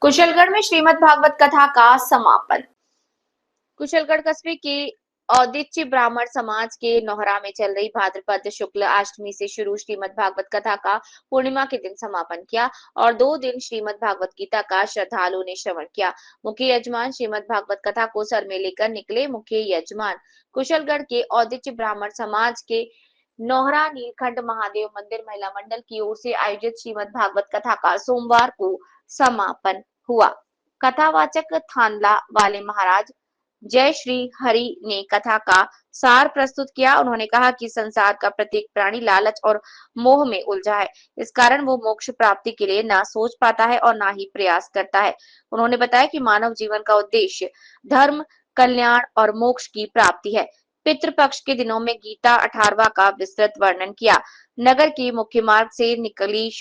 कुशलगढ़ में श्रीमद् भागवत कथा का समापन। कुशलगढ़ कस्बे के औदिच्य ब्राह्मण समाज के नोहरा में चल रही भाद्रपद शुक्ल अष्टमी से शुरू श्रीमद् भागवत कथा का पूर्णिमा के दिन समापन किया और 2 दिन श्रीमद् भागवत गीता का श्रद्धालुओं ने श्रवण किया। मुख्य यजमान श्रीमद् भागवत कथा को सर में लेकर निकले। मुख्य यजमान कुशलगढ़ के औदिच्य ब्राह्मण समाज के नोहरा नीलकंठ महादेव मंदिर महिला मंडल की ओर से आयोजित श्रीमद् भागवत कथा का सोमवार को समापन हुआ। कथावाचक थानला वाले महाराज जय श्री हरि ने कथा का सार प्रस्तुत किया। उन्होंने कहा कि संसार का प्रत्येक प्राणी लालच और मोह में उलझा है। इस कारण वो मोक्ष प्राप्ति के लिए ना सोच पाता है और ना ही प्रयास करता है। उन्होंने बताया कि मानव जीवन का उद्देश्य धर्म, कल्याण और मोक्ष की प्राप्ति है। पितृपक्ष के दिनों में गीता 18वां का विस्तृत वर्णन किया। नगर के मुख्य मार्ग से निकली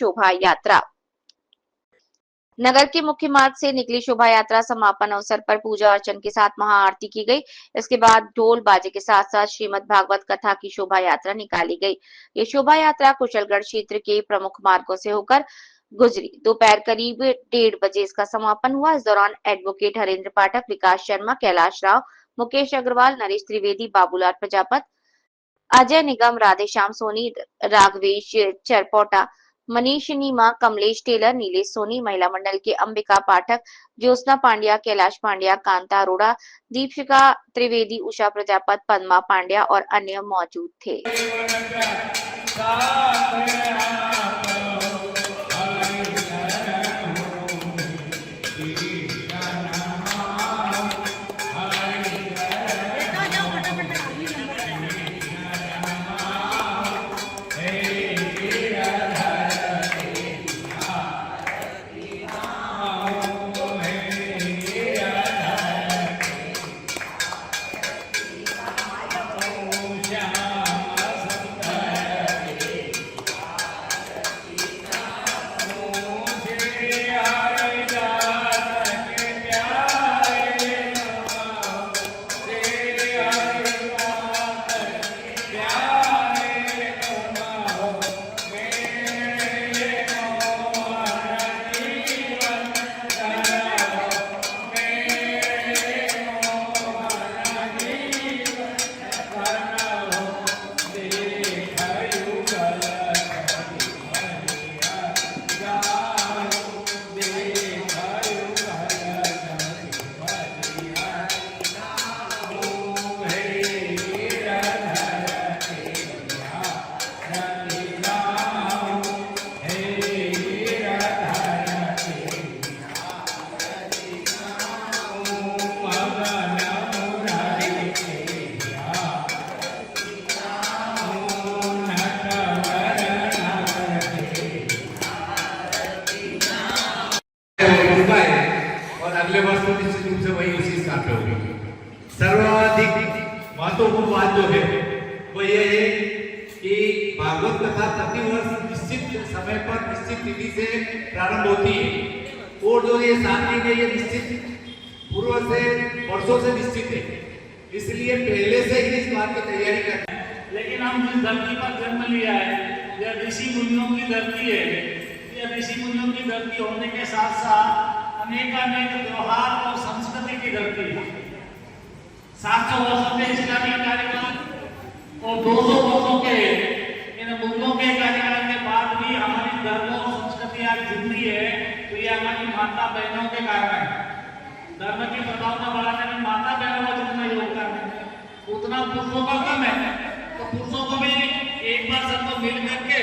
शोभा यात्रा समापन अवसर पर पूजा अर्चन के साथ महाआरती की गई। इसके बाद ढोल बाजे के साथ साथ श्रीमद् भागवत कथा की शोभा यात्रा निकाली गई। ये शोभा यात्रा कुशलगढ़ क्षेत्र के प्रमुख मार्गों से होकर गुजरी। दोपहर करीब 1:30 बजे इसका समापन हुआ। इस दौरान एडवोकेट हरेंद्र पाठक, विकास शर्मा, कैलाश राव, मुकेश अग्रवाल, नरेश त्रिवेदी, बाबूलाल प्रजापत, अजय निगम, राधेश्याम सोनी, राघवेश चरपोटा, मनीष नीमा, कमलेश टेलर, नीलेश सोनी, महिला मंडल के अंबिका पाठक, ज्योत्सना पांड्या, कैलाश पांड्या, कांता अरोड़ा, दीपिका त्रिवेदी, उषा प्रजापत, पद्मा पांड्या और अन्य मौजूद थे। और अगले वर्ष तो निश्चित रूप से वही उसी स्थान पे होगी। सर्वाधिक महत्वपूर्ण बात जो है वो ये है कि भागवत कथा प्रति वर्ष निश्चित समय पर निश्चित तिथि से प्रारंभ होती है और जो ये 7 दिन है ये निश्चित पूर्व से वर्षों से निश्चित है, इसलिए पहले से ही इस बात की तैयारी करते हैं। लेकिन हम जिस धरती पर जन्म लिया है यह ऋषि मुनियों की धरती है। यह ऋषि मुनियों की धरती होने के साथ साथ अनेक त्योहार और संस्कृति की धरती है। 700 वर्षों के इस्लामिक कार्यक्रम और 200 वर्षों के इन मूल्यों के कार्यक्रम के बाद भी हमारी धर्म और संस्कृति आज जिंदी है, तो ये हमारी माता बहनों के कारण है। धर्म की प्रभावना बढ़ाने में माता बहनों का जितना योगदान है उतना पुरुषों का कम है, तो पुरुषों को भी एक बार सबको मिल करके